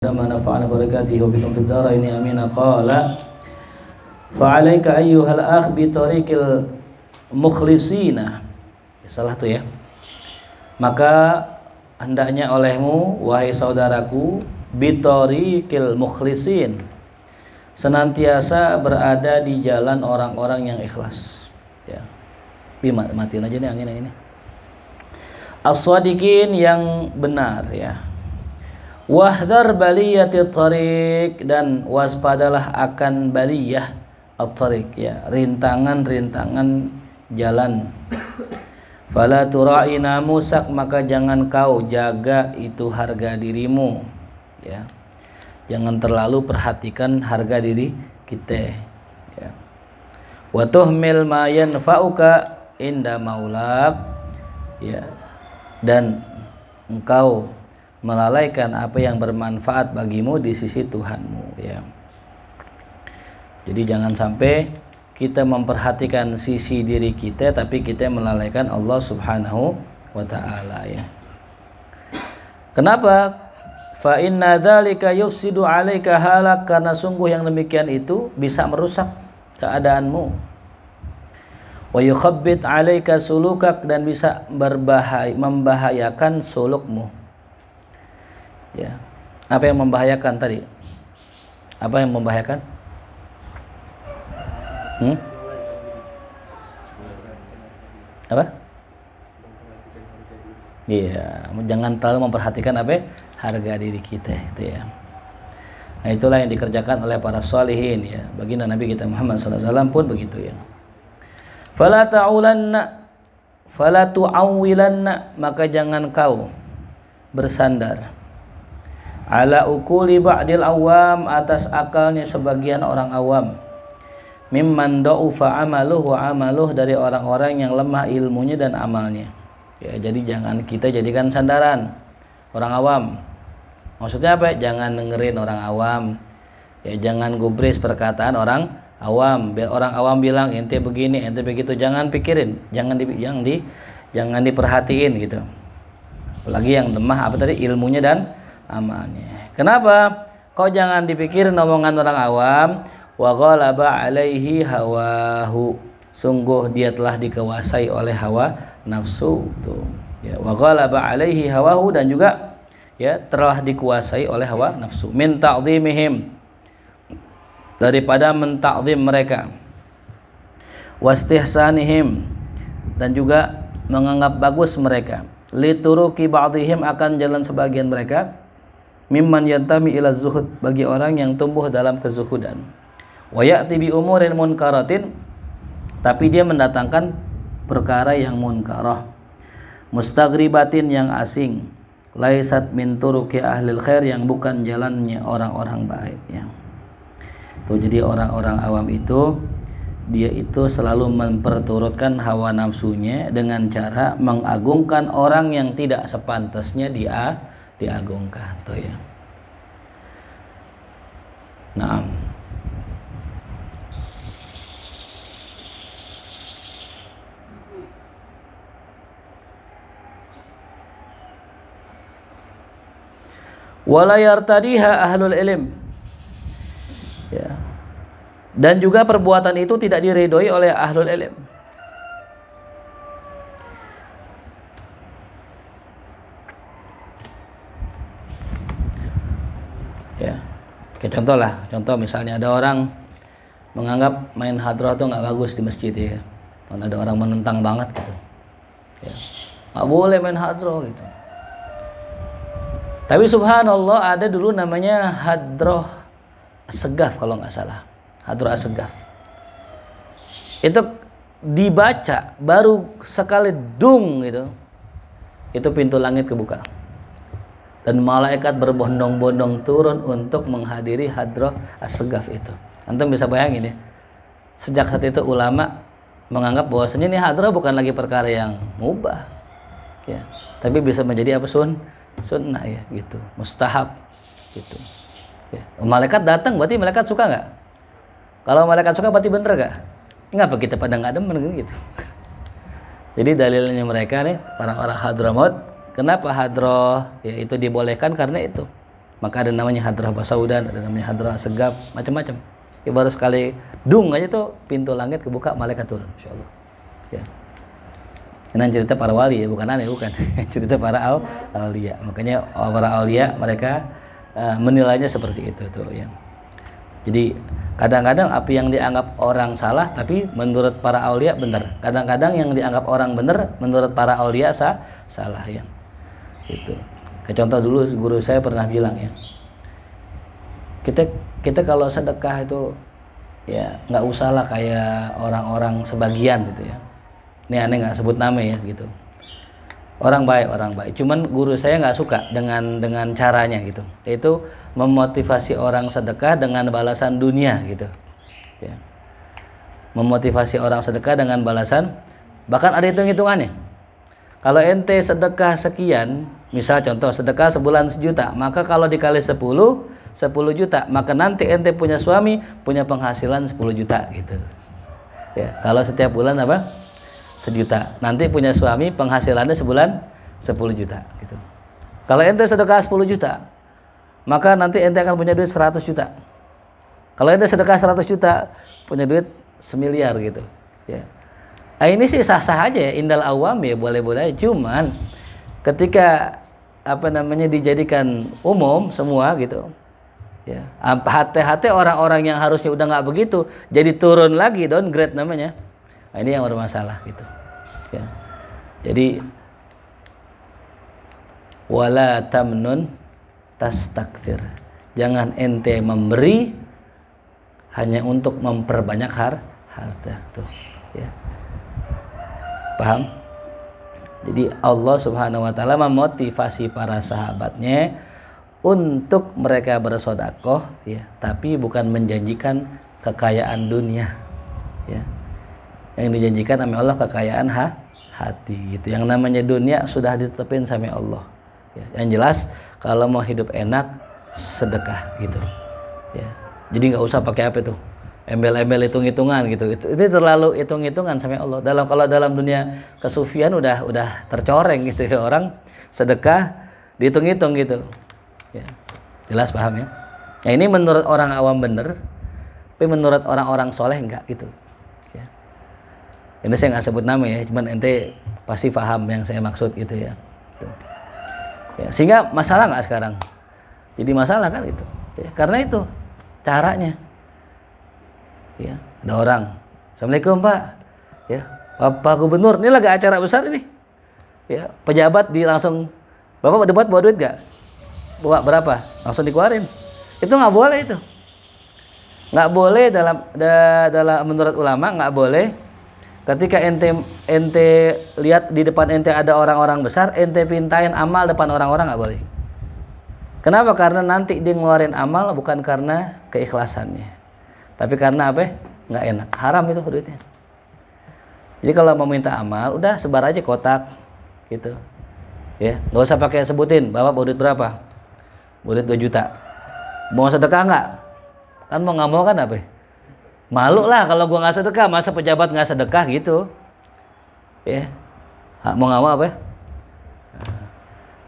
ما نفعنا بركاته وبكم في الدارين آمين. قال فعليك أيها الأخ بطريق المخلصين. Salah tuh ya. Maka hendaknya olehmu wahai saudaraku bitoriqil mukhlisin, senantiasa berada di jalan orang-orang yang ikhlas. Ya. Matiin aja nih angin ini. As-shadiqin, yang benar ya. Wahdar baliyati tariq, dan waspadalah akan baliyah at-tariq ya, rintangan-rintangan jalan. Fala tura'i namusak, maka jangan kau jaga itu harga dirimu ya. Jangan terlalu perhatikan harga diri kita ya. Wa tuhmil ma yanfa'uka inda maulak ya, dan engkau melalaikan apa yang bermanfaat bagimu di sisi Tuhanmu ya. Jadi jangan sampai kita memperhatikan sisi diri kita tapi kita melalaikan Allah Subhanahu wa taala ya. Kenapa? Fa inna dzalika yufsidu 'alaika halak, karena sungguh yang demikian itu bisa merusak keadaanmu. Wa yukhabbit 'alaika sulukak, dan bisa membahayakan sulukmu. Ya. Apa yang membahayakan tadi? Apa yang membahayakan? Apa? Iya, jangan terlalu memperhatikan apa? Harga diri kita itu ya. Nah, itulah yang dikerjakan oleh para sholihin ya. Baginda Nabi kita Muhammad SAW pun begitu ya. Fala tu'awwilanna, maka jangan kau bersandar ala ukuli ba'dil awam, atas akalnya sebagian orang awam, mimman da'ufa amaluhu wa amaluh, dari orang-orang yang lemah ilmunya dan amalnya ya. Jadi jangan kita jadikan sandaran orang awam. Maksudnya apa? Jangan dengerin orang awam ya, jangan gubris perkataan orang awam. Orang awam bilang ente begini, ente begitu, jangan pikirin, jangan diperhatiin gitu. Apalagi yang lemah apa tadi? Ilmunya dan amalnya. Kenapa? Kau jangan dipikirin omongan orang awam. Wa ghalaba alaihi hawahu, sungguh dia telah dikuasai oleh hawa nafsu tuh ya. Wa ghalaba alaihi hawahu, dan juga ya telah dikuasai oleh hawa nafsu. Min ta'dhimihim, daripada mentakzim mereka. Wastihsanihim, dan juga menganggap bagus mereka. Lituruki ba'dihim, akan jalan sebagian mereka. Mimman yantami ila zuhud, bagi orang yang tumbuh dalam kezuhudan. Wa ya'ti bi umurin munkaratin, tapi dia mendatangkan perkara yang munkarah. Mustaghribatin, yang asing. Laisat min turuki ahlil khair, yang bukan jalannya orang-orang baik ya. Tuh, jadi orang-orang awam itu dia itu selalu memperturutkan hawa nafsunya dengan cara mengagungkan orang yang tidak sepantasnya diagungkan tuh ya. Nah, wala yartadiha ahlul ilm ya. Dan juga perbuatan itu tidak diridhoi oleh ahlul ilm. Ya, kayak contoh misalnya ada orang menganggap main hadroh tuh nggak bagus di masjid ya. Dan ada orang menentang banget gitu. Ya, nggak boleh main hadroh gitu. Tapi subhanallah, ada dulu namanya hadroh as-segaf kalau nggak salah. Hadroh as-segaf. Itu dibaca baru sekali dung gitu. Itu pintu langit kebuka. Dan malaikat berbondong-bondong turun untuk menghadiri hadroh as-segaf itu. Antum bisa bayangin ya. Sejak saat itu ulama menganggap bahwasanya ini hadroh bukan lagi perkara yang mubah ya, tapi bisa menjadi apa? Sunnah ya gitu, mustahab gitu ya. Malaikat datang berarti malaikat suka nggak? Kalau malaikat suka berarti bener nggak? Ngapa kita pada nggak demen gitu? Jadi dalilnya mereka nih, para orang Hadramaut, kenapa hadroh ya itu dibolehkan? Karena itu Maka ada namanya hadrah basaudan, ada namanya hadrah segaf, macam-macam. Ya, baru sekali dung aja tuh pintu langit kebuka, malaikat turun, insyaallah. Ya. Ini cerita para wali ya, bukan aneh, bukan. Cerita para aulia. Makanya para aulia mereka menilainya seperti itu tuh ya. Jadi kadang-kadang apa yang dianggap orang salah tapi menurut para aulia benar. Kadang-kadang yang dianggap orang benar menurut para aulia salah ya. Itu. Kayak contoh dulu guru saya pernah bilang ya. Kita kalau sedekah itu ya nggak usah lah kayak orang-orang sebagian gitu ya. Ini aneh nggak sebut nama ya gitu. Orang baik. Cuman guru saya nggak suka dengan caranya gitu. Yaitu memotivasi orang sedekah dengan balasan dunia gitu. Ya. Memotivasi orang sedekah dengan balasan, bahkan ada hitung-hitungannya. Kalau ente sedekah sekian, misal contoh sedekah sebulan 1 juta, maka kalau dikali 10 juta, maka nanti ente punya suami punya penghasilan 10 juta gitu. Ya, kalau setiap bulan apa? 1 juta. Nanti punya suami penghasilannya sebulan 10 juta gitu. Kalau ente sedekah 10 juta, maka nanti ente akan punya duit 100 juta. Kalau ente sedekah 100 juta, punya duit 1 miliar gitu. Ya. Nah, ini sih sah-sah aja ya, indal awam ya, boleh-boleh. Cuman ketika dijadikan umum semua gitu. Ya, hati-hati orang-orang yang harusnya udah nggak begitu, jadi turun lagi, downgrade namanya. Nah, ini yang bermasalah gitu. Ya. Jadi wala tamnun tastakthir. Jangan ente memberi hanya untuk memperbanyak harta tuh. Ya. Paham? Jadi Allah Subhanahu wa taala memotivasi para sahabatnya untuk mereka bersedekah ya, tapi bukan menjanjikan kekayaan dunia. Ya. Yang dijanjikan sama Allah kekayaan hati gitu. Yang namanya dunia sudah ditetapin sama Allah. Ya. Yang jelas kalau mau hidup enak sedekah gitu. Ya. Jadi nggak usah pakai apa itu, embel-embel hitung-hitungan gitu. Itu terlalu hitung-hitungan sama Allah. Kalau dalam dunia kesufian udah tercoreng gitu ya, orang sedekah dihitung-hitung gitu. Ya. Jelas paham ya? Ya ini menurut orang awam bener, tapi menurut orang-orang soleh enggak gitu. Ini saya nggak sebut nama ya, cuman ente pasti paham yang saya maksud gitu ya. Ya, sehingga masalah nggak sekarang? Jadi masalah kan itu. Ya, karena itu caranya. Ya, ada orang, Assalamualaikum Pak. Ya, Bapak Gubernur, ini lagi acara besar ini. Ya, pejabat langsung, Bapak debat bawa duit nggak? Bawa berapa? Langsung dikeluarin. Itu nggak boleh itu. Nggak boleh dalam menurut ulama nggak boleh. Ketika ente lihat di depan ente ada orang-orang besar, ente pintain amal depan orang-orang nggak boleh. Kenapa? Karena nanti dia ngeluarin amal bukan karena keikhlasannya, tapi karena apa? Nggak enak, haram itu duitnya. Jadi kalau mau minta amal, udah sebar aja kotak, gitu. Ya, nggak usah pakai sebutin, Bapak bawa duit berapa? Bawa duit 2 juta. Mau sedekah nggak? Kan mau nggak mau kan apa? Malu lah kalau gua nggak sedekah, masa pejabat nggak sedekah gitu. Ya, mau nggak mau apa?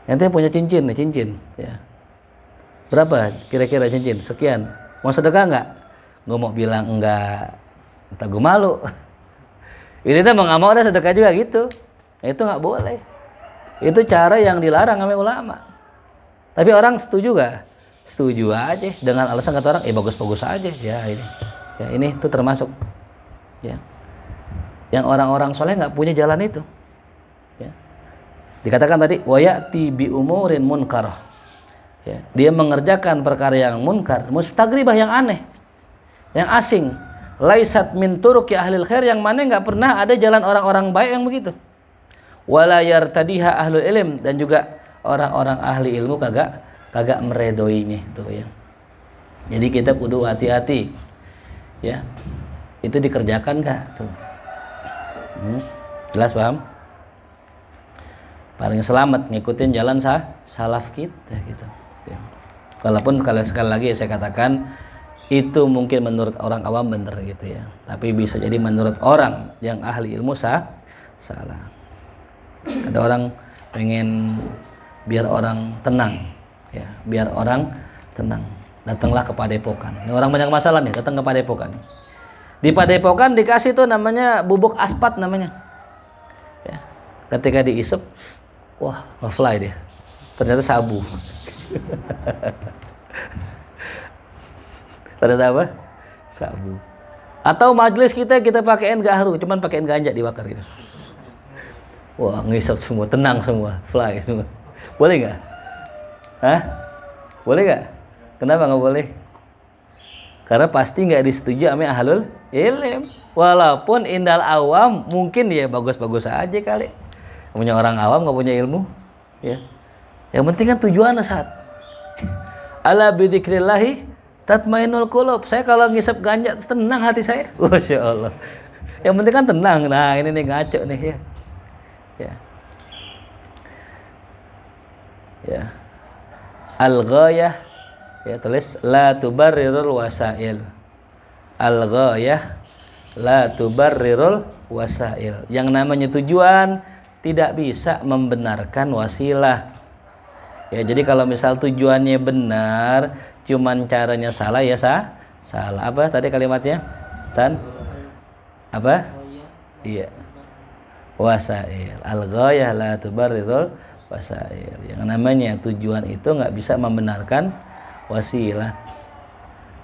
Ente punya cincin nih, cincin. Ya. Berapa kira-kira cincin? Sekian. Mau sedekah nggak? Gua mau bilang enggak, entah gua malu. Ini mau nggak mau udah sedekah juga gitu. Itu nggak boleh. Itu cara yang dilarang sama ulama. Tapi orang setuju nggak? Setuju aja dengan alasan kata orang, bagus-bagus aja. Ya ini. Ya ini tuh termasuk ya yang orang-orang soleh nggak punya jalan itu ya. Dikatakan tadi wayati bi umurin munkar ya, dia mengerjakan perkara yang munkar, mustagribah, yang aneh, yang asing, laisat min turuqi ahlil khair, yang mana nggak pernah ada jalan orang-orang baik yang begitu, wala yartadiha ahlul ilm, dan juga orang-orang ahli ilmu kagak meredoinya tuh ya. Jadi kita kudu hati-hati ya, itu dikerjakan nggak tuh? Jelas paham? Paling selamat ngikutin jalan salaf kita gitu. Ya. Walaupun sekali lagi saya katakan itu mungkin menurut orang awam benar gitu ya, tapi bisa jadi menurut orang yang ahli ilmu salah. Ada orang pengen biar orang tenang ya, biar orang tenang. Datanglah ke Padepokan. Ini orang banyak masalah nih, datang ke Padepokan. Di Padepokan dikasih tuh namanya bubuk aspat namanya. Ya. Ketika diisep, wah, ngefly dia. Ternyata sabu. Ternyata apa? Sabu. Atau majelis kita pakaiin gahru, cuman pakaiin ganja dibakar gitu. Wah, ngisap semua, tenang semua, fly semua. Boleh nggak? Hah? Boleh nggak? Kenapa nggak boleh? Karena pasti nggak disetujui sama ahlul ilm. Walaupun indal awam mungkin ya bagus-bagus aja kali. Punya orang awam nggak punya ilmu, ya. Yang penting kan tujuannya saat. Ala bidzikrillahi tatmainul qulub. Saya kalau ngisap ganja tenang hati saya. Masya Allah. Yang penting kan tenang. Nah ini nih ngaco nih ya. Ya. Al-ghayah, ya tulis la tubarrirul wasail. Al-ghayah la tubarrirul wasail. Yang namanya tujuan tidak bisa membenarkan wasilah. Ya, jadi kalau misal tujuannya benar, cuman caranya salah ya salah. Apa tadi kalimatnya? San? Apa? Iya. Wasail. Al-ghayah la tubarrirul wasail. Yang namanya tujuan itu nggak bisa membenarkan wasilah.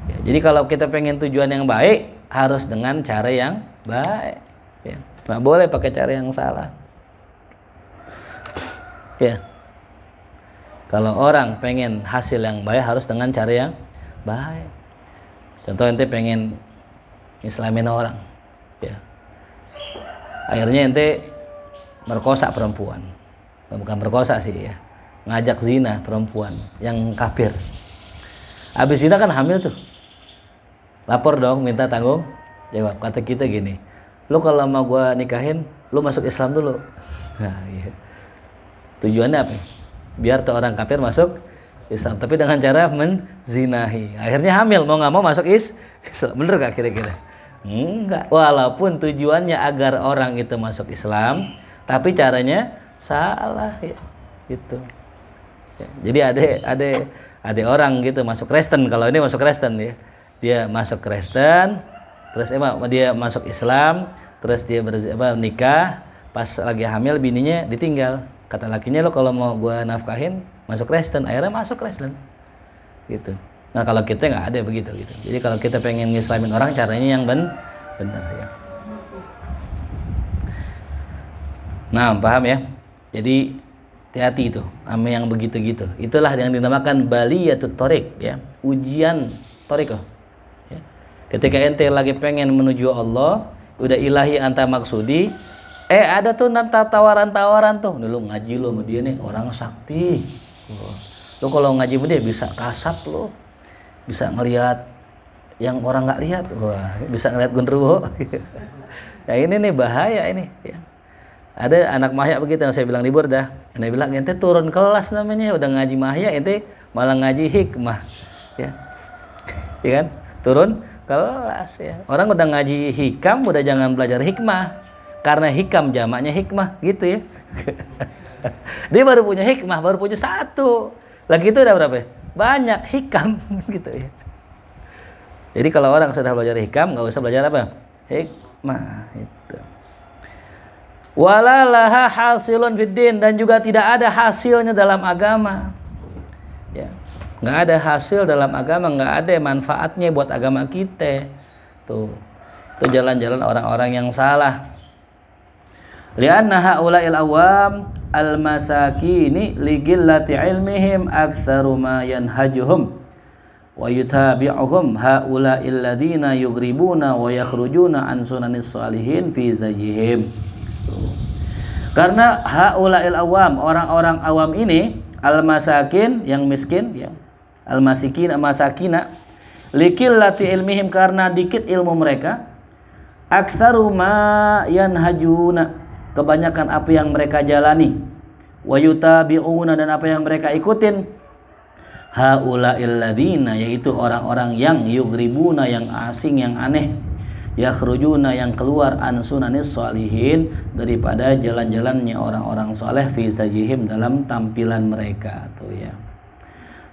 Ya, jadi kalau kita pengen tujuan yang baik harus dengan cara yang baik. Ya, nggak boleh pakai cara yang salah. Ya. Kalau orang pengen hasil yang baik harus dengan cara yang baik. Contoh ente pengen islamin orang, ya. Akhirnya ente merkosa perempuan. Bukan merkosa sih ya. Ngajak zina perempuan yang kafir. Habis zina kan hamil tuh. Lapor dong, minta tanggung jawab. Kata kita gini, lu kalau mau gua nikahin, lu masuk Islam dulu. Nah, iya. Tujuannya apa? Biar tuh orang kafir masuk Islam, tapi dengan cara menzinahi. Akhirnya hamil, mau nggak mau masuk Islam. Bener gak kira-kira? Enggak. Walaupun tujuannya agar orang itu masuk Islam, tapi caranya salah ya. Gitu. Ya, jadi ada orang gitu masuk Kristen. Kalau ini masuk Kristen ya. Dia masuk Kristen, terus dia masuk Islam, terus dia nikah, pas lagi hamil bininya ditinggal. Kata lakinya, lo kalau mau gue nafkahin masuk Kristen. Akhirnya masuk Kristen gitu. Nah kalau kita nggak ada begitu gitu. Jadi kalau kita pengen ngislamin orang, caranya yang benar ya. Nah paham ya. Jadi hati-hati itu sama yang begitu-gitu. Itulah yang dinamakan baliyatut thoriq ya, ujian thoriqah ya. Ketika ente lagi pengen menuju Allah, udah ilahi anta maksudi, ada tuh nanti tawaran-tawaran tuh, lu ngaji lo sama dia nih orang sakti. Lu kalau ngaji sama dia bisa kasap lo, bisa ngelihat yang orang nggak lihat, wah bisa ngelihat genderuwo. Ya ini nih bahaya ini. Ya. Ada anak mahya begitu yang saya bilang di Burdah, ente bilang ente turun kelas namanya, udah ngaji mahya ente malah ngaji hikmah, ya, ya kan? Turun kelas ya. Orang udah ngaji hikam, udah jangan belajar hikmah. Karena hikam jamaknya hikmah gitu ya. Dia baru punya hikmah, baru punya satu. Lagi itu udah berapa ya? Banyak hikam gitu ya. Jadi kalau orang sudah belajar hikam, nggak usah belajar apa? Hikmah itu. Walalaha hasilun fiddin, dan juga tidak ada hasilnya dalam agama. Ya. Nggak ada hasil dalam agama, nggak ada manfaatnya buat agama kita. Tuh. Itu jalan-jalan orang-orang yang salah. Lianna haula'il awam al-masakini ligillati ilmihim aktsaru ma yanhajuhum wa yutabi'uhum haula'il ladzina yughribuna wa yakhrujuna an sunanis salihin fi zayyihim. Karena haula'il awam, orang-orang awam ini, al-masakin yang miskin ya, al-masikin masakina, likillati ilmihim, karena dikit ilmu mereka, aktsaru ma yanhajuna, kebanyakan apa yang mereka jalani, wa yutabi'una, dan apa yang mereka ikutin, haula'il ladzina, yaitu orang-orang yang yughribuna, yang asing, yang aneh, yakhrujuna, yang keluar, an sunanis sholihin, daripada jalan-jalannya orang-orang soleh, fi sajihim, dalam tampilan mereka tuh ya.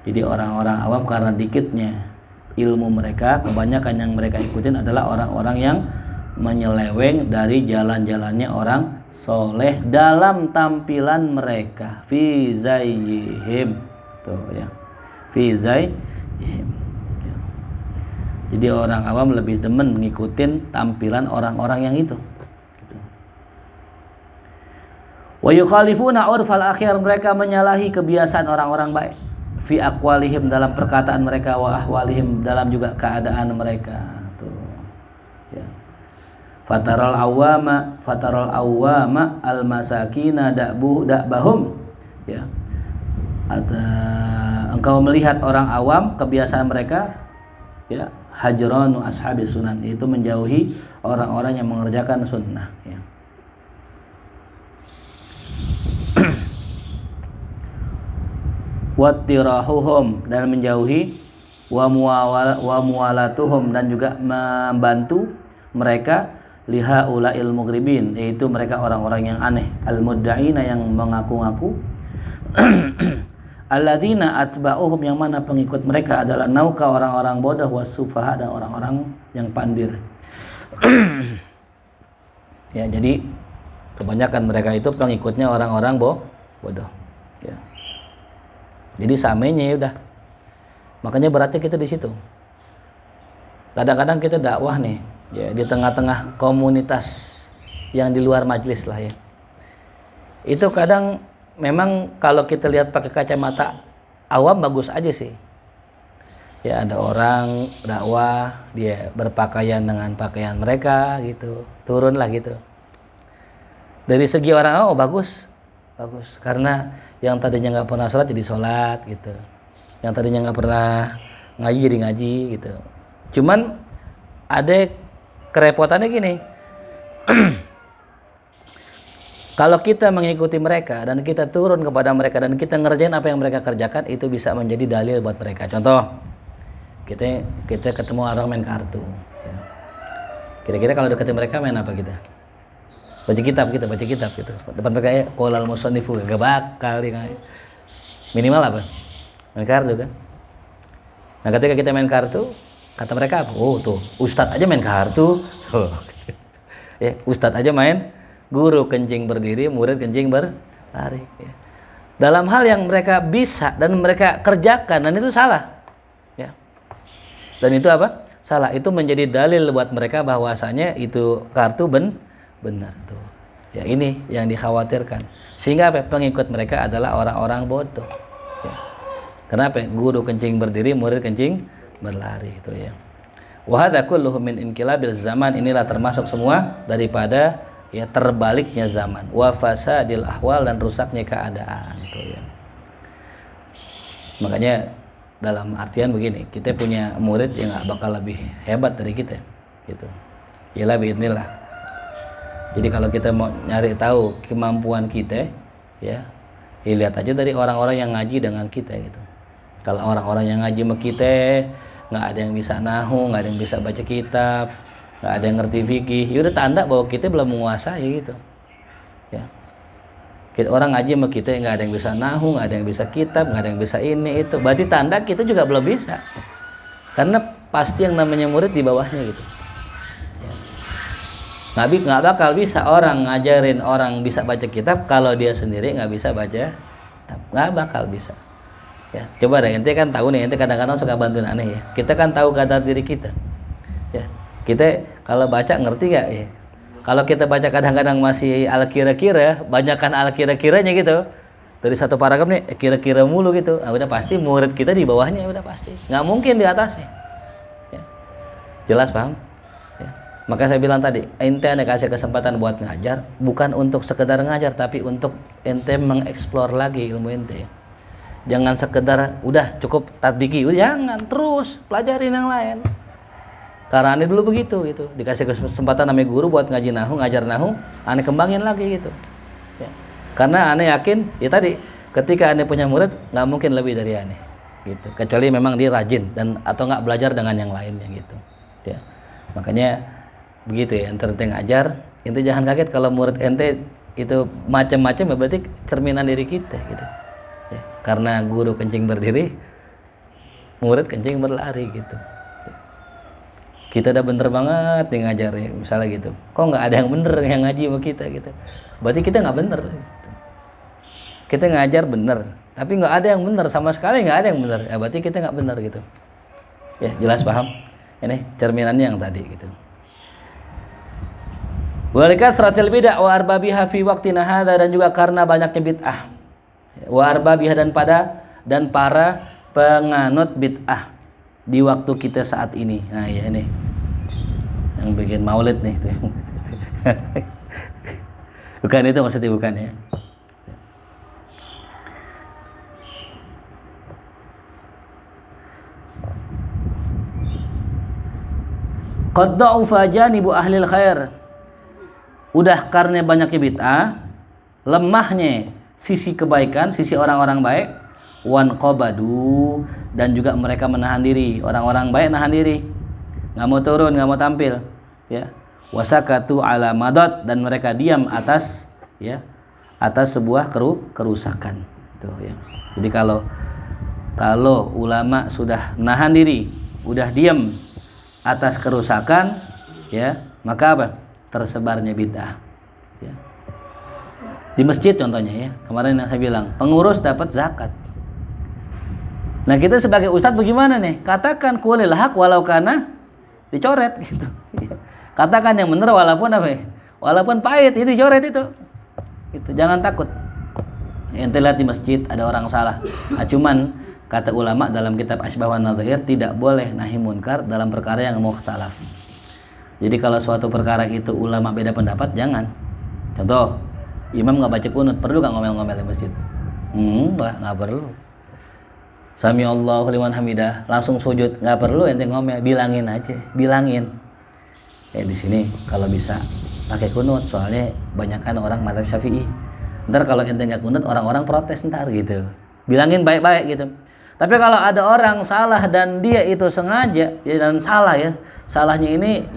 Jadi orang-orang awam karena dikitnya ilmu mereka, kebanyakan yang mereka ikutin adalah orang-orang yang menyeleweng dari jalan-jalannya orang soleh dalam tampilan mereka. Fi zayyihim, tuh ya, fi zayyihim. Jadi orang awam lebih demen mengikutin tampilan orang-orang yang itu. Wa yukhalifuna urfal akhir, mereka menyalahi kebiasaan orang-orang baik. Fi aqwalihim, dalam perkataan mereka, wa ahwalihim, dalam juga keadaan mereka. Tuh. Ya. Fataral awama al masakina da'bahum. Ya. Engkau melihat orang awam kebiasaan mereka, ya, hajranu ashabi sunan, itu menjauhi orang-orang yang mengerjakan sunnah, ya. Wattirahuhum, dan menjauhi wa muwalatuhum, dan juga membantu mereka liha ulail mughribin, yaitu mereka orang-orang yang aneh, al mudda'ina, yang mengaku-ngaku, alladzina atba'uhum, yang mana pengikut mereka adalah nauka, orang-orang bodoh, wasufaha, dan orang-orang yang pandir. Ya, jadi kebanyakan mereka itu pengikutnya orang-orang bodoh, ya. Jadi samanya ya udah. Makanya beratnya kita di situ. Kadang-kadang kita dakwah nih, ya, di tengah-tengah komunitas yang di luar majelis lah, ya. Itu kadang memang kalau kita lihat pakai kacamata awam bagus aja sih. Ya, ada orang dakwah, dia berpakaian dengan pakaian mereka gitu. Turun lah gitu. Dari segi orang, oh bagus. Karena yang tadinya nggak pernah sholat jadi sholat gitu, yang tadinya nggak pernah ngaji jadi ngaji gitu. Cuman ada kerepotannya gini. Kalau kita mengikuti mereka dan kita turun kepada mereka dan kita ngerjain apa yang mereka kerjakan, itu bisa menjadi dalil buat mereka. Contoh, kita ketemu orang main kartu, ya. Kira-kira kalau deketin mereka main apa kita? Baca kitab gitu. Depan mereka, qolal musannifu, gak bakal dia. Minimal apa? Main kartu kan. Nah, ketika kita main kartu, kata mereka apa? Oh tuh, ustadz aja main kartu. Tuh. Ya, ustadz aja main, guru kencing berdiri, murid kencing berlari, ya. Dalam hal yang mereka bisa dan mereka kerjakan, dan itu salah, ya. Dan itu apa? Salah. Itu menjadi dalil buat mereka bahwasanya itu kartu benar tuh. Ya, ini yang dikhawatirkan. Sehingga apa? Pengikut mereka adalah orang-orang bodoh. Ya. Kenapa? Guru kencing berdiri, murid kencing berlari, itu ya. Wa hadza kulluhu min inqilabil zaman, inilah termasuk semua daripada, ya, terbaliknya zaman. Wa fasadil ahwal, dan rusaknya keadaan, itu ya. Makanya dalam artian begini, kita punya murid yang gak bakal lebih hebat dari kita, gitu. Yalah biidznillah. Jadi kalau kita mau nyari tahu kemampuan kita, ya, lihat aja dari orang-orang yang ngaji dengan kita gitu. Kalau orang-orang yang ngaji sama kita nggak ada yang bisa nahu, nggak ada yang bisa baca kitab, nggak ada yang ngerti fikih, ya udah tanda bahwa kita belum menguasai gitu. Ya. Orang ngaji sama kita nggak ada yang bisa nahu, nggak ada yang bisa kitab, nggak ada yang bisa ini itu. Berarti tanda kita juga belum bisa. Karena pasti yang namanya murid di bawahnya gitu. Nggak bakal bisa orang ngajarin orang bisa baca kitab kalau dia sendiri nggak bisa baca kitab. Nggak bakal bisa, ya. Coba deh, ente kan tahu nih, ente kadang-kadang suka bantuin aneh, ya. Kita kan tahu kadar diri kita, ya. Kita kalau baca ngerti nggak, ya. Kalau kita baca kadang-kadang masih al kira-kira, banyakan al kira-kiranya gitu. Dari satu paragraf nih kira-kira mulu gitu. Nah, udah pasti murid kita di bawahnya, udah pasti. Nggak mungkin di atasnya, ya. Jelas paham? Maka saya bilang tadi, ente anda kasih kesempatan buat ngajar, bukan untuk sekedar ngajar, tapi untuk ente mengeksplor lagi ilmu ente. Jangan sekedar udah cukup tatbiki, jangan, terus pelajarin yang lain. Karena aneh dulu begitu gitu, dikasih kesempatan namanya guru buat ngaji nahu, ngajar nahu, aneh kembangin lagi gitu. Ya. Karena aneh yakin, ya tadi, ketika aneh punya murid, nggak mungkin lebih dari aneh, gitu. Kecuali memang dia rajin dan atau nggak belajar dengan yang lainnya gitu. Ya. Makanya begitu ya, ente ngajar, ente jangan kaget kalau murid ente itu macam-macam, berarti cerminan diri kita gitu, ya. Karena guru kencing berdiri, murid kencing berlari gitu. Kita udah bener banget nih ngajar ya, misalnya gitu. Kok nggak ada yang bener yang ngaji sama kita gitu. Berarti kita nggak bener. Gitu. Kita ngajar bener, tapi nggak ada yang bener sama sekali, nggak ada yang bener. Ya berarti kita nggak bener gitu. Ya jelas paham. Ini cerminannya yang tadi gitu. Walikatsratil bid'ah wa arbabiha fi waqtina hadza, dan juga karena banyaknya bid'ah. Wa arbabiha, dan para penganut bid'ah di waktu kita saat ini. Nah, ya ini. Yang bikin maulid nih. Bukan itu maksudnya, bukan ya. Qad da'ufa janibu ahlil khair. Udah karena banyaknya bid'ah, lemahnya sisi kebaikan, sisi orang-orang baik, wan qabadu, dan juga mereka menahan diri. Orang-orang baik nahan diri, nggak mau turun, nggak mau tampil, ya. Wasakatu ala madad, dan mereka diam atas, ya, atas sebuah kerusakan. Itu ya. Jadi kalau ulama sudah nahan diri, udah diam atas kerusakan, ya, maka apa? Tersebarnya bid'ah. Ya. Di masjid contohnya ya, kemarin yang saya bilang, pengurus dapat zakat. Nah kita sebagai ustadz bagaimana nih? Katakan qulil haq walau kana dicoret gitu. Katakan yang benar walaupun apa? Walaupun pahit, itu dicoret itu. Gitu. Jangan takut. Ente lihat di masjid ada orang salah. Nah, cuman kata ulama dalam kitab Asbah wan Nadhair, tidak boleh nahi munkar dalam perkara yang mukhtalaf. Jadi kalau suatu perkara itu ulama beda pendapat, jangan. Contoh, imam nggak baca kunut, perlu nggak ngomel-ngomel di masjid? Nggak perlu. Sami Allahu liman hamidah, langsung sujud, nggak perlu ente ngomel, bilangin aja, bilangin. Di sini kalau bisa pakai kunut, soalnya banyakkan orang mazhab Syafi'i. Ntar kalau ente nggak kunut, orang-orang protes ntar gitu. Bilangin baik-baik gitu. Tapi kalau ada orang salah dan dia itu sengaja ya, dan salah ya, salahnya ini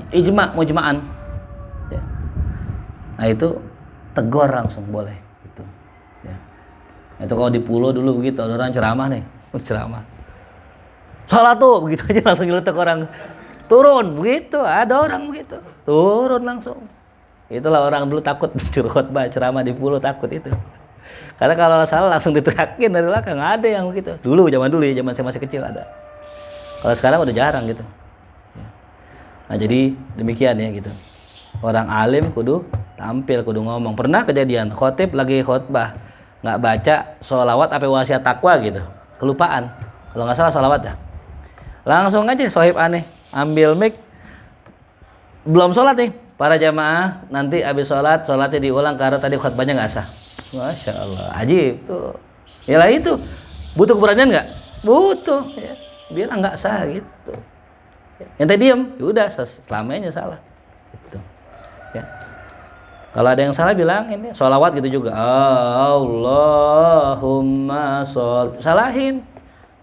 mujma'an. Ya. Nah itu tegur langsung boleh gitu. Ya. Itu kalau di pulau dulu begitu, ada orang ceramah nih, ceramah. Salah tuh, begitu aja langsung nyeletuk orang. Turun, begitu, ada orang begitu. Turun langsung. Itulah orang dulu takut disuruh khotbah ceramah di pulau, takut itu. Karena kalau salah langsung diteriakin dari belakang, nggak ada yang begitu. Zaman dulu ya, zaman saya masih kecil ada. Kalau sekarang udah jarang gitu. Nah jadi demikian ya gitu. Orang alim kudu tampil, kudu ngomong. Pernah kejadian khotib lagi khotbah nggak baca sholawat apa wasiat takwa gitu, kelupaan. Kalau nggak salah sholawat ya. Langsung aja sohib aneh ambil mic, belum sholat nih. Para jamaah nanti habis sholatnya diulang karena tadi khotbahnya nggak sah. Masya Allah, ajib tuh. Yalah itu, butuh keberanian nggak? Butuh. Ya. Bilang nggak sah gitu. Yang tadi diam, yaudah selamanya salah. Gitu. Ya. Kalau ada yang salah bilang ini sholawat gitu juga. Allahumma shol. Salahin,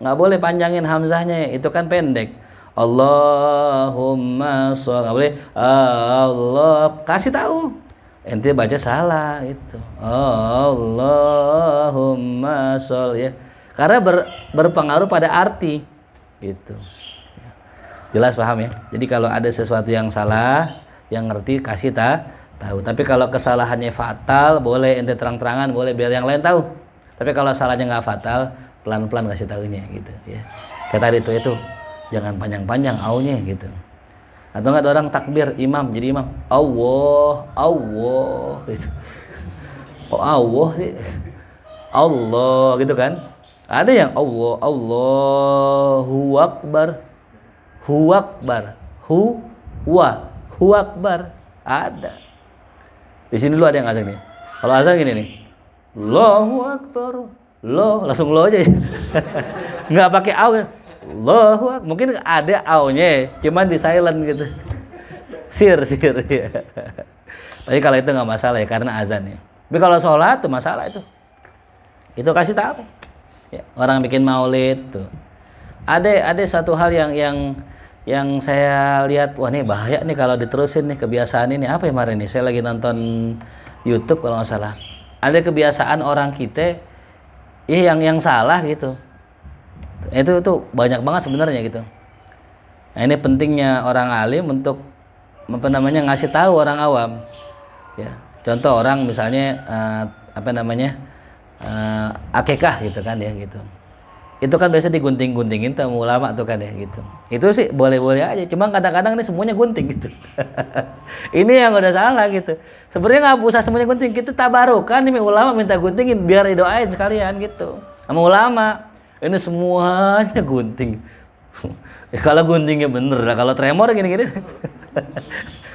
nggak boleh panjangin hamzahnya, itu kan pendek. Allahumma shol, nggak boleh. Allah, kasih tahu. Ente baca salah itu. Allahumma shol ya. Karena berpengaruh pada arti gitu. Jelas paham ya? Jadi kalau ada sesuatu yang salah, yang ngerti kasih tahu. Tapi kalau kesalahannya fatal, boleh ente terang-terangan, boleh biar yang lain tahu. Tapi kalau salahnya nggak fatal, pelan-pelan kasih tahunya gitu ya. Kayak tadi itu jangan panjang-panjang aunya gitu. Atau nggak ada orang takbir imam, jadi imam Allah gitu. Oh Allah sih, Allah gitu kan. Ada yang Allahu Akbar, Hu Akbar, Hu Akbar. Ada. Di sini dulu ada yang azan nih. Kalau azan gini nih, Allahu Akbar, langsung lo aja. Nggak pakai au. Allahu Akbar. Mungkin ada au-nya, cuman di silent gitu. Sir ya. Tapi kalau itu nggak masalah ya, karena azan ya. Tapi kalau sholat tuh masalah itu. Itu kasih tahu. Ya, orang bikin maulid tuh. Ada satu hal yang saya lihat, wah ini bahaya nih kalau diterusin nih kebiasaan ini. Apa ya kemarin nih? Saya lagi nonton YouTube kalau nggak salah. Ada kebiasaan orang kita, yang salah gitu. Itu banyak banget sebenarnya gitu. Nah, ini pentingnya orang alim untuk ngasih tahu orang awam. Ya, contoh orang misalnya akikah gitu kan ya gitu. Itu kan biasa digunting-guntingin sama ulama tuh kan ya gitu. Itu sih boleh-boleh aja, cuma kadang-kadang ini semuanya gunting gitu. Ini yang udah salah gitu. Sebenarnya nggak usah semuanya gunting, kita tabarukan nih ulama minta guntingin biar didoain sekalian gitu. Sama ulama, ini semuanya gunting. Ya, kalau guntingnya bener lah, kalau tremor gini-gini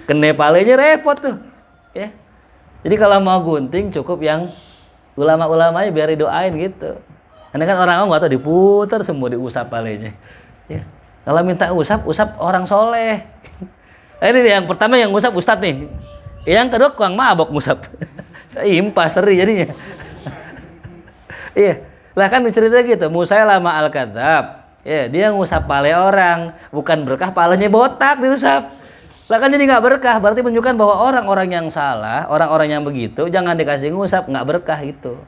kena palanya repot tuh. Ya. Jadi kalau mau gunting cukup yang ulama-ulamanya biar didoain gitu. Karena kan orang nggak tahu diputar semua diusap palanya. Ya. Kalau minta usap orang soleh. Nah, ini yang pertama yang ngusap ustadz nih. Yang kedua kurang mabok ngusap. Impas seri jadinya. Iya. Lah kan cerita gitu. Musailamah al-kadzab. Ya, dia ngusap pale orang, bukan berkah palanya botak diusap. Lah kan jadi nggak berkah. Berarti menunjukkan bahwa orang-orang yang salah, orang-orang yang begitu jangan dikasih ngusap, nggak berkah itu.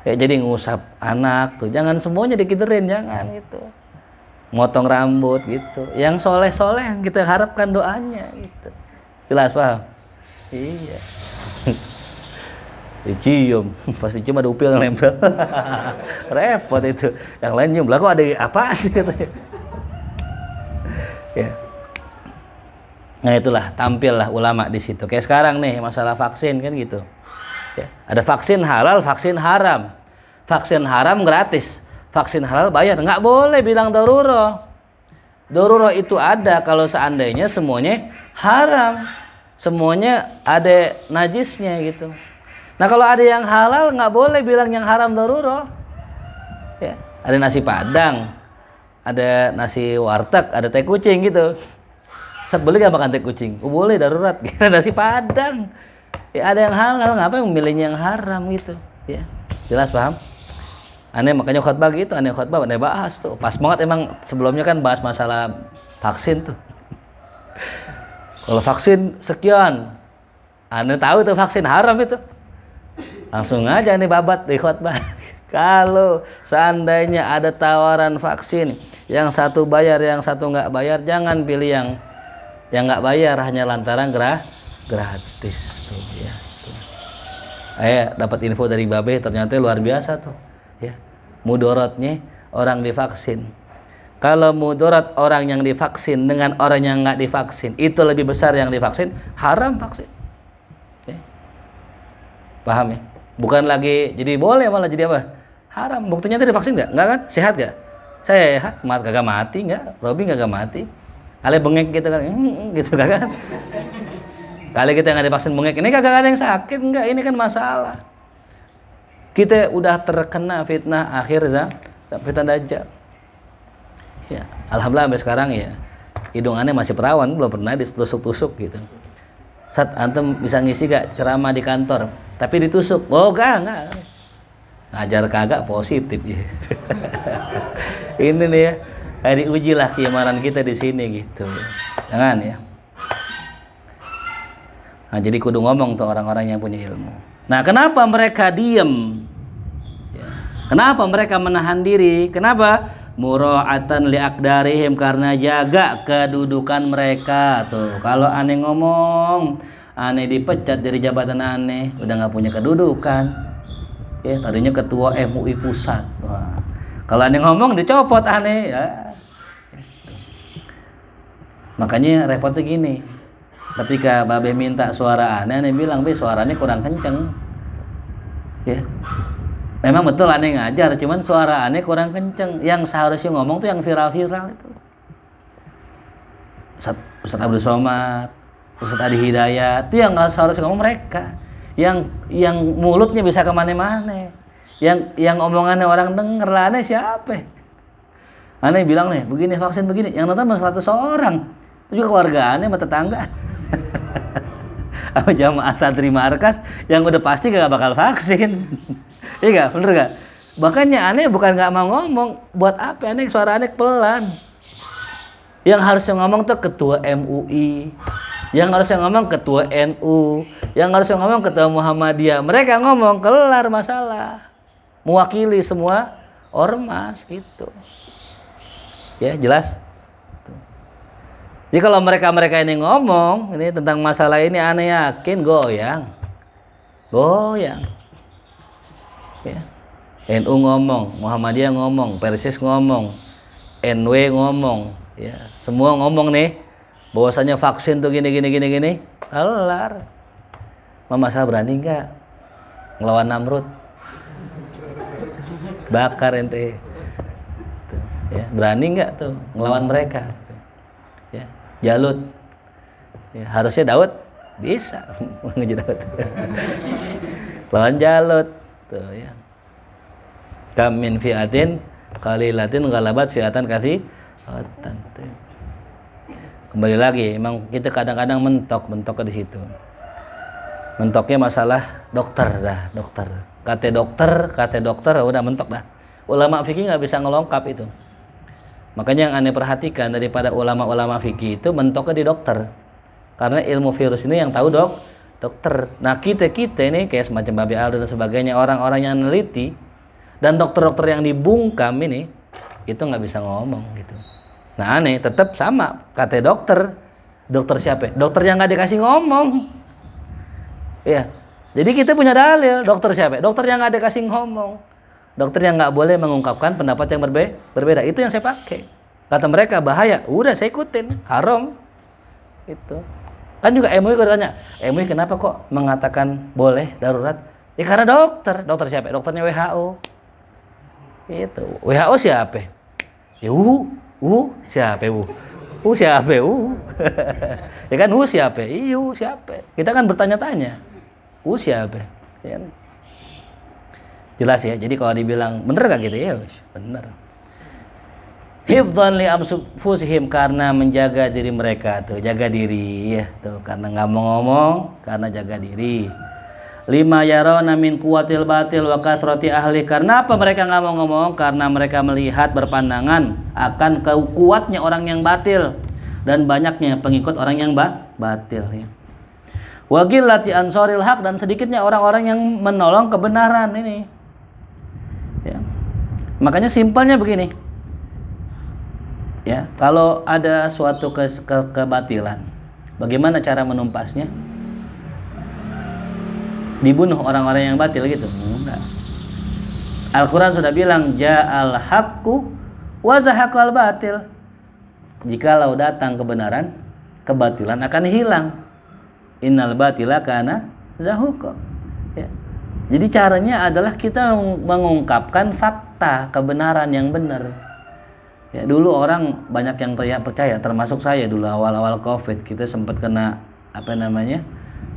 Ya jadi ngusap anak tuh, jangan semuanya dikiderin, jangan gitu. Motong rambut gitu. Yang soleh-soleh yang kita harapkan doanya gitu. Jelas paham? Iya. Dicium, pasti cuma ada upil yang nempel. Repot itu. Yang lain nyium, lah kok ada apaan katanya. Ya. Nah itulah, tampillah ulama di situ. Kayak sekarang nih masalah vaksin kan gitu. Ya, ada vaksin halal, vaksin haram. Vaksin haram gratis, vaksin halal bayar. Nggak boleh bilang daruro. Daruro itu ada kalau seandainya semuanya haram, semuanya ada najisnya gitu. Nah kalau ada yang halal nggak boleh bilang yang haram daruro. Ya, ada nasi padang, ada nasi warteg, ada teh kucing gitu. Ustaz boleh nggak makan teh kucing? Oh boleh darurat. Gitu, nasi padang. Ya ada yang halal, ngapain memilihnya yang haram gitu? Ya, jelas paham? Aneh makanya khutbah gitu, aneh khutbah, aneh bahas tuh. Pas banget emang sebelumnya kan bahas masalah vaksin tuh. Kalau vaksin sekian, aneh tahu tuh vaksin haram itu. Langsung aja aneh babat di khutbah. Kalau seandainya ada tawaran vaksin, yang satu bayar, yang satu nggak bayar, jangan pilih yang nggak bayar hanya lantaran gratis tuh ya. Dapat info dari Babe ternyata luar biasa tuh ya. Mudorotnya orang divaksin. Kalau mudarat orang yang divaksin dengan orang yang nggak divaksin itu lebih besar yang divaksin, haram vaksin. Ya. Paham ya? Bukan lagi jadi boleh malah jadi apa? Haram. Buktinya tadi divaksin nggak? Nggak kan? Sehat nggak? Sehat, kagak mati nggak? Robi kagak mati. Ale bengek gitu kan, gitu kan? Kali kita nggak divaksin bengek, ini kagak ada yang sakit nggak? Ini kan masalah. Kita udah terkena fitnah akhir fitnah dajjal. Ya, alhamdulillah sampai sekarang ya hidungannya masih perawan, belum pernah ditusuk-tusuk gitu. Saat antum bisa ngisi gak ceramah di kantor, tapi ditusuk? Oh enggak. Ngajar kagak positif ya. Ini nih ya. Diuji lah keimanan kita di sini gitu. Jangan ya. Nah, jadi kudu ngomong tuh orang-orang yang punya ilmu. Nah, kenapa mereka diem? Ya. Kenapa mereka menahan diri? Kenapa? Mura'atan li'aqdarihim, karena jaga kedudukan mereka tuh. Kalau aneh ngomong, aneh dipecat dari jabatan aneh, udah nggak punya kedudukan. Ya, tadinya ketua MUI pusat. Wah. Kalau aneh ngomong dicopot aneh ya. Makanya repotnya gini. Ketika Babe minta suara aneh bilang, "Be, suaranya kurang kenceng." Ya. Memang betul aneh ngajar, cuman suara aneh kurang kenceng. Yang seharusnya ngomong tuh yang viral-viral itu. Ustaz Abdul Somad, Ustaz Adi Hidayat, itu yang seharusnya ngomong mereka. Yang mulutnya bisa kemana-mana. Yang omongannya orang denger lah, aneh siapa? Aneh bilang nih, begini vaksin begini, yang nonton 100 orang. Itu juga keluarga aneh sama tetangga. Apa jamaah santri markas yang udah pasti gak bakal vaksin. Iya gak? Bener gak? Makanya aneh bukan gak mau ngomong. Buat apa aneh? Suara aneh pelan. Yang harusnya ngomong tuh ketua MUI, yang harusnya ngomong ketua NU, yang harusnya ngomong ketua Muhammadiyah. Mereka ngomong kelar masalah, mewakili semua ormas gitu. Ya, jelas. Jadi kalau mereka ini ngomong ini tentang masalah ini, aneh yakin goyang. Ya. NU ngomong, Muhammadiyah ngomong, Persis ngomong, NW ngomong, ya, semua ngomong nih bahwasanya vaksin tuh gini. Kelar. Mama saya berani nggak ngelawan Namrud? Bakar ente. Ya, berani nggak tuh ngelawan mereka? Ya, Jalut. Ya, harusnya Daud bisa ngeji Daud. Lawan Jalut tuh ya. Kam min fi'atin qalilatin ghalabat fi'atan katsiratan. Kembali lagi, emang kita kadang-kadang mentok di situ. Mentoknya masalah dokter. Kata dokter udah mentok dah. Ulama fikih nggak bisa ngelongkap itu. Makanya yang aneh perhatikan daripada ulama-ulama fikih itu mentoknya di dokter. Karena ilmu virus ini yang tahu dokter. Nah kita ini kayak semacam Babi Aldo dan sebagainya, orang-orang yang meneliti dan dokter-dokter yang dibungkam ini itu nggak bisa ngomong gitu. Nah aneh, tetap sama kata dokter siapa? Dokter yang nggak dikasih ngomong. Ya, jadi kita punya dalil. Dokter siapa? Dokter yang nggak dikasih ngomong. Dokter yang nggak boleh mengungkapkan pendapat yang berbeda. Itu yang saya pakai. Kata mereka bahaya. Udah saya ikutin. Haram. Itu. Kan juga MUI kalau ditanya, MUI kenapa kok mengatakan boleh darurat? Ya karena dokter. Dokter siapa? Dokternya WHO. Itu. WHO siapa? Ya siapa siapa ya kan siapa? Siapa? Kita kan bertanya-tanya. Siapa? Ya. Jelas ya. Jadi kalau dibilang bener gak gitu ya? Bener. Hifdzan li anfusihim, karena menjaga diri mereka tuh, jaga diri ya tuh, karena nggak mau ngomong, karena jaga diri. Lima yarawna min kuwatil batil wa kathrati ahli, karena apa mereka nggak mau ngomong? Karena mereka melihat berpandangan akan kuatnya orang yang batil dan banyaknya pengikut orang yang batil ya. Wa qillati ansoril haq, dan sedikitnya orang-orang yang menolong kebenaran ini ya. Makanya simpelnya begini ya, kalau ada suatu kebatilan, bagaimana cara menumpasnya? Dibunuh orang-orang yang batil gitu? Enggak. Al-Quran sudah bilang ja'al haqqu wa zahaqal batil. Jikalau datang kebenaran, kebatilan akan hilang. Innal batila kana zahuqa ya. Jadi caranya adalah kita mengungkapkan fakta, kebenaran yang benar. Ya, dulu orang banyak yang percaya, termasuk saya dulu awal-awal Covid, kita sempat kena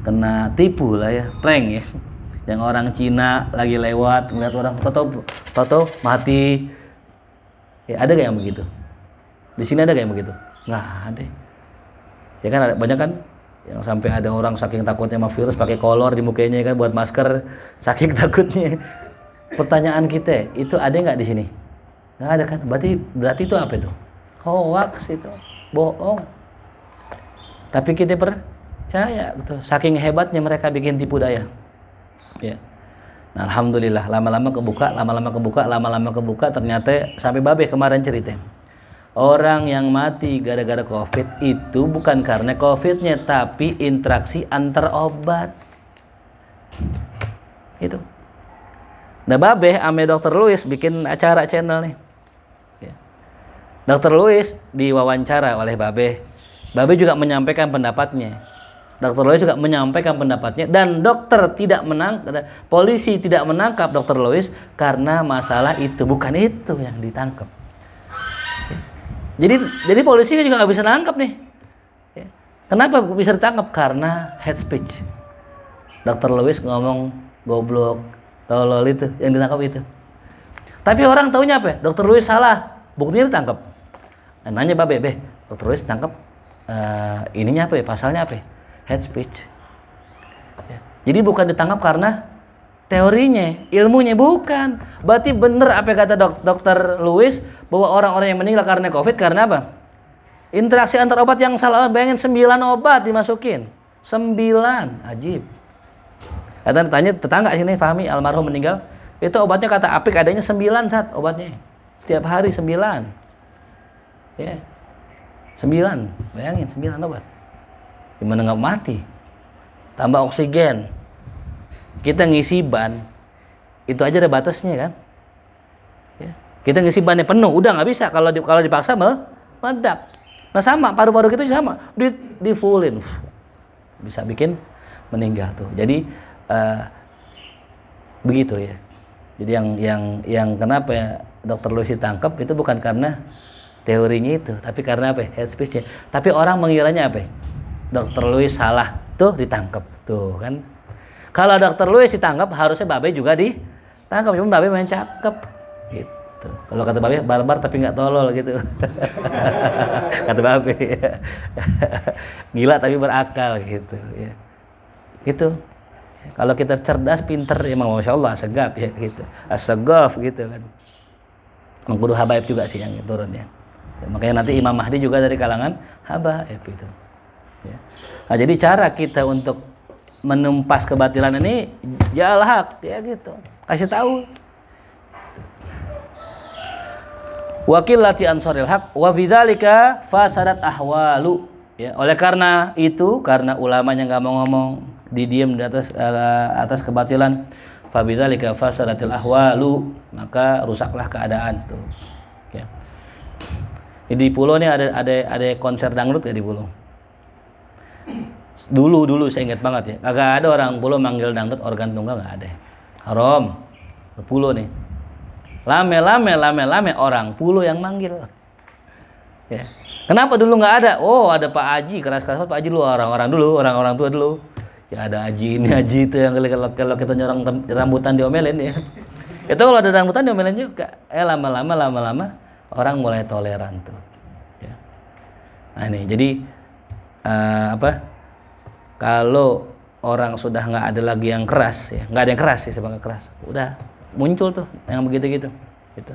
kena tipu lah ya, prank ya. Yang orang Cina lagi lewat ngeliat orang toto mati. Ya, ada gak yang begitu? Di sini ada gak yang begitu? Nggak ada. Ya kan ada banyak kan yang sampai ada orang saking takutnya sama virus pakai kolor di mukanya kan buat masker, saking takutnya. Pertanyaan kita, itu ada nggak di sini? Nggak ada kan? Berarti itu apa itu? Hoax itu, bohong. Tapi kita percaya gitu. Saking hebatnya mereka bikin tipu daya. Ya. Nah, alhamdulillah lama-lama kebuka, ternyata sampai Babe kemarin cerita. Orang yang mati gara-gara Covid itu bukan karena Covidnya, tapi interaksi antar obat. Itu. Nah, Babe ame Dr. Louis bikin acara channel nih. Dr. Louis diwawancara oleh Babe. Babe juga menyampaikan pendapatnya. Dr. Louis juga menyampaikan pendapatnya, dan polisi tidak menangkap Dr. Louis karena masalah itu, bukan itu yang ditangkap. Jadi polisi juga nggak bisa nangkap nih. Kenapa bisa ditangkap? Karena hate speech. Dr. Louis ngomong goblok, tolol, itu yang ditangkap itu. Tapi orang taunya apa? Dr. Louis salah, buktinya ditangkap. Nanya Babe, Dr. Louis tangkap ininya apa ya? Pasalnya apa ya? Hate speech. Ya. Jadi bukan ditangkap karena teorinya, ilmunya, bukan. Berarti bener apa yang kata Dr. Louis, bahwa orang-orang yang meninggal karena Covid karena apa? Interaksi antar obat yang salah. Bayangin 9 obat dimasukin. 9, ajib. Tanya tetangga sini, Fahmi almarhum meninggal, Itu obatnya kata Apik adanya 9 saat obatnya. Setiap hari 9. Ya. 9. Bayangin 9 obat. Gimana nggak mati? Tambah oksigen. Kita ngisi ban itu aja ada batasnya kan? Ya. Kita ngisi bannya penuh, udah nggak bisa kalau dipaksa meledak. Nah sama paru-paru kita sama, di fullin bisa bikin meninggal tuh. Jadi begitu ya. Jadi yang kenapa ya Dr. Lewis ditangkap itu bukan karena teorinya itu, tapi karena apa? Head speech-nya. Tapi orang mengiranya apa? Dr. Lewis salah tuh ditangkap tuh kan. Kalau Dr. Lewis ditangkap harusnya Babe juga ditangkap, cuma Babe main cakep gitu. Kalau kata Babe barbar tapi nggak tolol gitu. Kata Babe gila tapi berakal gitu ya. Gitu. Kalau kita cerdas, pinter, emang masya Allah asegaf ya gitu, asegaf gitu kan. Mengkudu habaib juga sih yang turun ya. Makanya nanti Imam Mahdi juga dari kalangan habaib itu. Ya. Nah, jadi cara kita untuk menumpas kebatilan ini jalan hak ya gitu. Kasih tahu. Wakilati ansaril haq wa bidzalika fasadat ahwalu. Ya, oleh karena itu, karena ulamanya nggak mau ngomong, didiam di atas kebatilan, fa bidzalika fasadatil ahwalu, maka rusaklah keadaan tuh. Ya. Di Pulau ini ada konser dangdut ya di Pulau. Dulu saya ingat banget ya. Kagak ada orang Pulau manggil dangdut organ tunggal, nggak ada. Haram. Pulau nih. Lame orang Pulau yang manggil. Ya. Kenapa dulu nggak ada? Oh, ada Pak Haji, keras-keras Pak Haji dulu, orang-orang tua dulu. Ya ada Haji ini, Haji itu yang kalau kita nyorong rambutan diomelin ya. Itu kalau ada rambutan diomelin juga. Lama-lama orang mulai toleran tuh. Ya. Nah ini, jadi kalau orang sudah nggak ada lagi yang keras, ya nggak ada yang keras sih sebagai keras, udah muncul tuh yang begitu-gitu, gitu.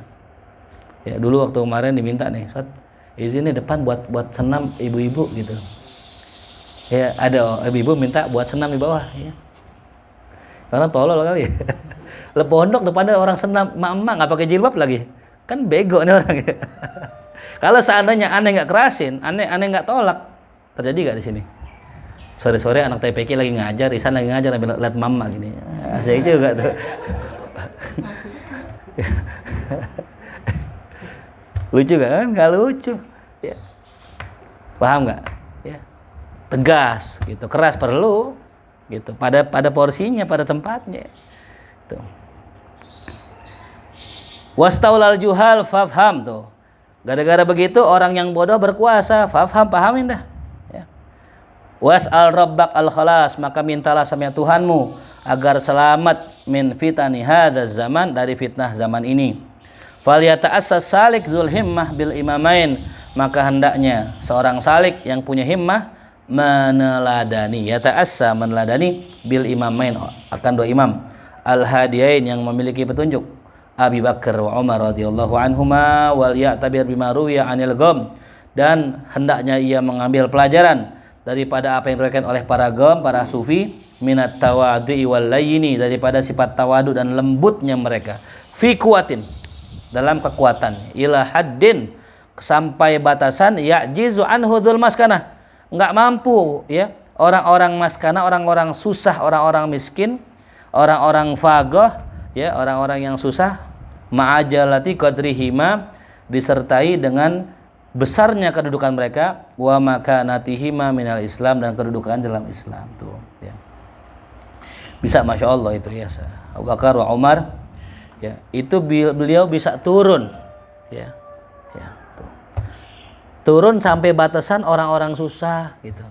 Ya dulu waktu kemarin diminta nih, Ustaz, izin nih depan buat senam ibu-ibu gitu. Ya ada ibu-ibu minta buat senam di bawah, ya. Karena tolol kali ya. Le pondok depannya orang senam, emak-emak nggak pakai jilbab lagi, kan bego nih orang. Ya. Kalau seandainya aneh nggak kerasin, aneh nggak tolak, terjadi nggak di sini? Sore-sore anak TPK lagi ngajar, Isan lagi ngajar, lihat mama gini, asik juga tuh. Lucu kan? Nggak lucu. Ya. Paham nggak? Ya. Tegas, gitu. Keras perlu, gitu. Pada porsinya, pada tempatnya. Tuh. Wastaulal juhal fafham tuh. Gara-gara begitu orang yang bodoh berkuasa, fafham, pahamin dah. Ya. Was'al rabbak al-khalas, maka mintalah sama Tuhanmu agar selamat min fitani hadzal zaman, dari fitnah zaman ini. Falyata'assas salik dzul himmah bil imamain, maka hendaknya seorang salik yang punya himmah meneladani, yata'assa meneladani bil imamain, akan dua imam al hadiyain yang memiliki petunjuk, Abi Bakar wa Umar radhiyallahu anhuma, wal ya'tabir bima ruwiya 'anil gham, dan hendaknya ia mengambil pelajaran daripada apa yang diriwayatkan oleh para gham, para sufi, minat tawadhu'i wal layini, daripada sifat tawadu dan lembutnya mereka, fi kuwatin, dalam kekuatan, ila haddin, sampai batasan, ya'jizu anhu dzul maskanah, enggak mampu ya orang-orang maskana, orang-orang susah, orang-orang miskin, orang-orang fagoh ya, orang-orang yang susah, ma'ajalati qadrihima, disertai dengan besarnya kedudukan mereka, wa makanatihima minal Islam, dan kedudukan dalam Islam tuh ya. Bisa masya Allah itu ya, Abu Bakar wa Umar ya, itu beliau bisa turun ya, ya tuh. Turun sampai batasan orang-orang susah gitu.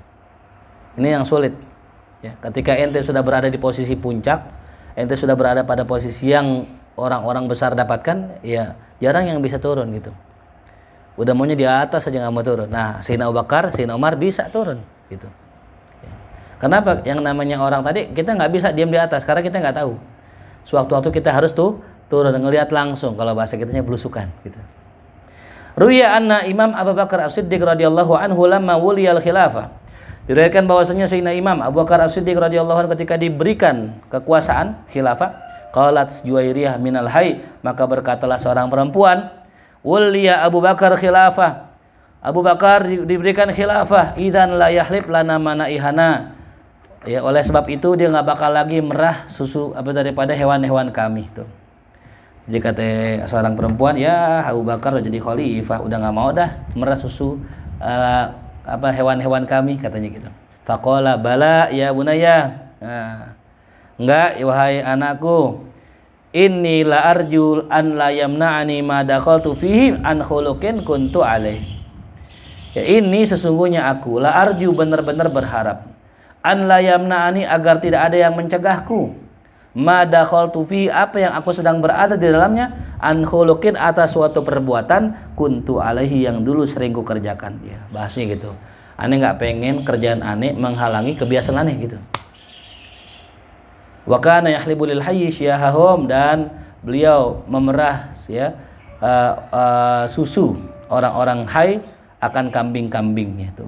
Ini yang sulit ya. Ketika ente sudah berada di posisi puncak, ente sudah berada pada posisi yang orang-orang besar dapatkan, ya jarang yang bisa turun gitu. Udah maunya di atas saja nggak mau turun. Nah, Sayyidina Abu Bakar, Sayyidina Umar bisa turun gitu. Ya. Kenapa? Yang namanya orang tadi kita nggak bisa diam di atas karena kita nggak tahu. Sewaktu-waktu kita harus turun dan ngelihat langsung, kalau bahasa kitanya belusukan gitu. Ruya anna Imam Abu Bakar As-Siddiq radhiyallahu anhu lamma wuliyal khilafah. Diriwayatkan bahwasanya Sayyidina Imam Abu Bakar As-Siddiq radhiyallahu anhu ketika diberikan kekuasaan khilafah, Qalat Juwairiyah minal hayy, maka berkatalah seorang perempuan, "Waliya Abu Bakar khilafah." Abu Bakar diberikan khilafah, idzan la yahlib lana manaihana. Ya, oleh sebab itu dia enggak bakal lagi merah susu daripada hewan-hewan kami tuh. Jadi kata seorang perempuan, ya Abu Bakar udah jadi khalifah, udah enggak mau dah merah susu hewan-hewan kami, katanya gitu. Faqala bala ya bunaya. Nah, enggak, wahai anakku, inni la arjul an la yamna'ani ma dakhaltu fihi an khuluqin kuntu alaih. Ya, ini sesungguhnya aku la arju, benar-benar berharap, an la yamna'ani, agar tidak ada yang mencegahku, ma dakhaltu fihi, apa yang aku sedang berada di dalamnya, an khuluqin, atas suatu perbuatan, kuntu alaihi, yang dulu sering ku kerjakan. Ya, bahasnya gitu. Aneh enggak pengen kerjaan aneh menghalangi kebiasaan aneh gitu. Wa kana yahlibu lil hayy syahahum, dan beliau memerah susu orang-orang Hai akan kambing-kambingnya itu.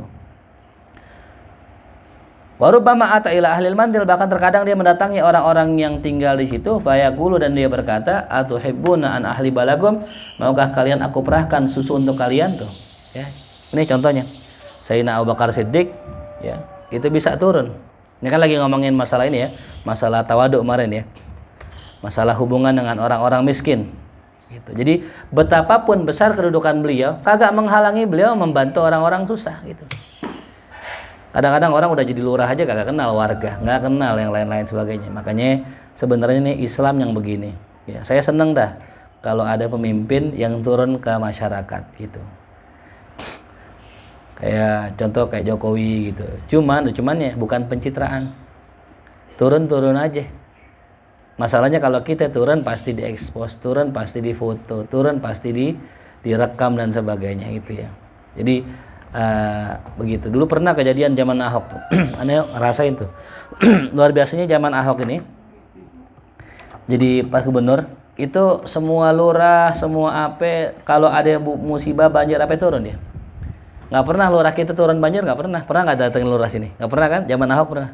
Wa rubbama ata ila ahlil mandil, bahkan terkadang dia mendatangi orang-orang yang tinggal di situ, fayaqulu, dan dia berkata, atuhibbuna an ahli balagum, maukah kalian aku perahkan susu untuk kalian tuh. Ya. Ini contohnya. Sayyidina Abu Bakar Siddiq, ya, itu bisa turun. Ini kan lagi ngomongin masalah ini ya, masalah tawaduk kemarin ya, masalah hubungan dengan orang-orang miskin gitu. Jadi betapapun besar kedudukan beliau, kagak menghalangi beliau membantu orang-orang susah gitu. Kadang-kadang orang udah jadi lurah aja kagak kenal warga, nggak kenal yang lain-lain sebagainya. Makanya sebenarnya ini Islam yang begini ya. Saya seneng dah kalau ada pemimpin yang turun ke masyarakat gitu. Kayak contoh kayak Jokowi gitu. Cumannya bukan pencitraan. Turun aja. Masalahnya kalau kita turun pasti diekspos, turun pasti difoto, turun pasti direkam dan sebagainya gitu ya. Jadi begitu. Dulu pernah kejadian zaman Ahok tuh. Aneh ngerasain tuh. Luar biasanya zaman Ahok ini. Jadi Pak Gubernur itu semua lurah, semua AP, kalau ada musibah banjir apa turun dia. Nggak pernah lurah kita turun banjir, nggak pernah. Pernah nggak datengin lurah sini? Nggak pernah kan? Zaman Ahok pernah.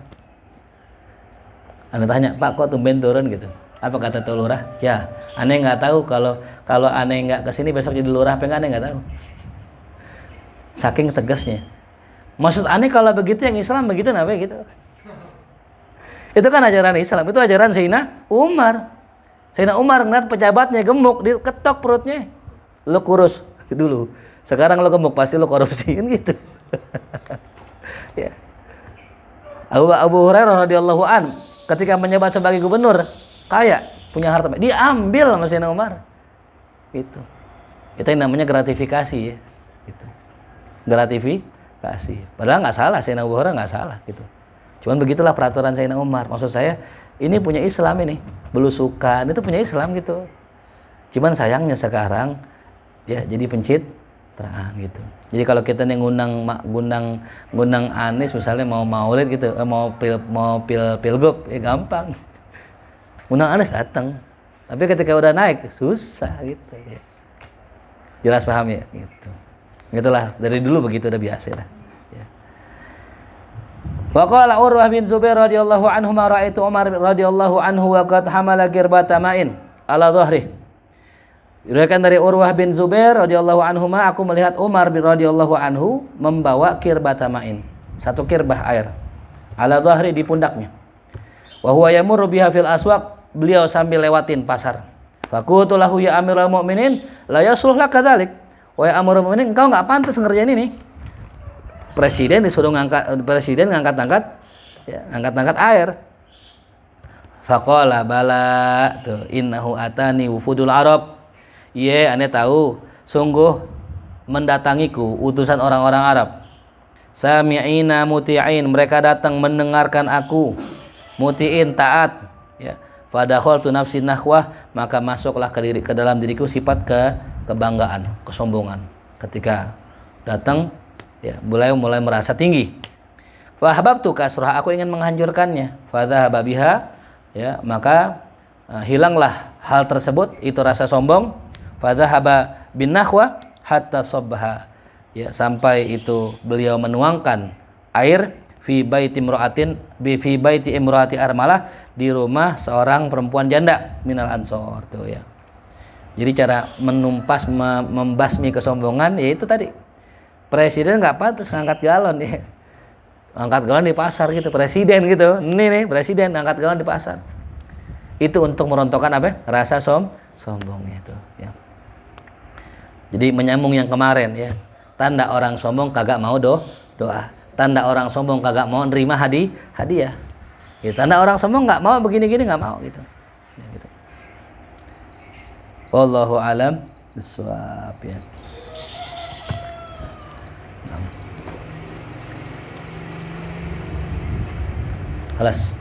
Anda tanya, Pak kok tumben turun gitu? Apa kata tuh lurah? Ya, aneh nggak tahu kalau aneh nggak kesini besok jadi lurah apa nggak, aneh nggak tahu. Saking tegasnya. Maksud aneh kalau begitu yang Islam begitu namanya gitu. Itu kan ajaran Islam, itu ajaran Sayyidina Umar. Sayyidina Umar ngeliat pejabatnya gemuk, diketok perutnya. Lo kurus dulu. Sekarang lo gemuk, pasti lo korupsi kan gitu. Ya. Abu Hurairah radhiyallahu an ketika menjabat sebagai gubernur, kaya, punya harta, diambil sama Sayyidina Umar. Itu yang namanya gratifikasi ya. Gitu. Gratifikasi. Padahal nggak salah, Sayyidina Abu Hurairah nggak salah gitu. Cuman begitulah peraturan Sayyidina Umar. Maksud saya, ini punya Islam ini, belusukan itu punya Islam gitu. Cuman sayangnya sekarang ya jadi pencitraan gitu. Jadi kalau kita nih ngundang Anies misalnya mau maulid gitu, mau pilgub ya gampang. Undang Anies datang. Tapi ketika udah naik susah gitu ya. Jelas paham ya gitu. Gitulah, dari dulu begitu udah biasa lah. Ya. Wa qala Urwah bin Zubair radhiyallahu anhu ma ra'aitu Umar radhiyallahu anhu wa qad hamala girbata ma'in ala dhahri. Diriwayatkan dari Urwah bin Zubair radhiyallahu anhu, aku melihat Umar bin radhiyallahu anhu membawa kirbata ma'in, satu kirbah air, ala dhahri, di pundaknya. Wa huwa yamurru biha fil aswaq, beliau sambil lewatin pasar. Faqultu lahu ya Amirul Mukminin la yasluh lak kadzalik. Wahai Amirul Mukminin, engkau enggak pantas ngerjain ini. Presiden disuruh ngangkat-ngangkat ya, ngangkat air. Faqala bala tuh innahu atani wufudul Arab. Iya, aneh tahu, sungguh mendatangiku utusan orang-orang Arab. Sami'ina muti'in, mereka datang mendengarkan aku. Muti'in, taat. Ya. Fadakhaltu nafsi nahwah, maka masuklah ke dalam diriku sifat kebanggaan, kesombongan. Ketika datang, ya, mulai merasa tinggi. Fahababtu kasrah, aku ingin menghancurkannya. Fadhahaba biha, ya, maka hilanglah hal tersebut, itu rasa sombong. Fadhahaba bin nahwa hatta sabbaha, ya, sampai itu beliau menuangkan air fi baiti imraati armalah, di rumah seorang perempuan janda minal ansor tuh ya. Jadi cara membasmi kesombongan yaitu tadi. Presiden nggak pantas ngangkat galon ya. Angkat galon di pasar gitu, presiden gitu. Ini nih presiden angkat galon di pasar. Itu untuk merontokkan apa? Rasa sombong itu ya. Jadi menyambung yang kemarin ya. Tanda orang sombong kagak mau doa. Tanda orang sombong kagak mau nerima hadiah. Ya, tanda orang sombong nggak mau begini-gini nggak mau gitu. Ya, gitu. Wallahu alam bissawab ya. Kelas.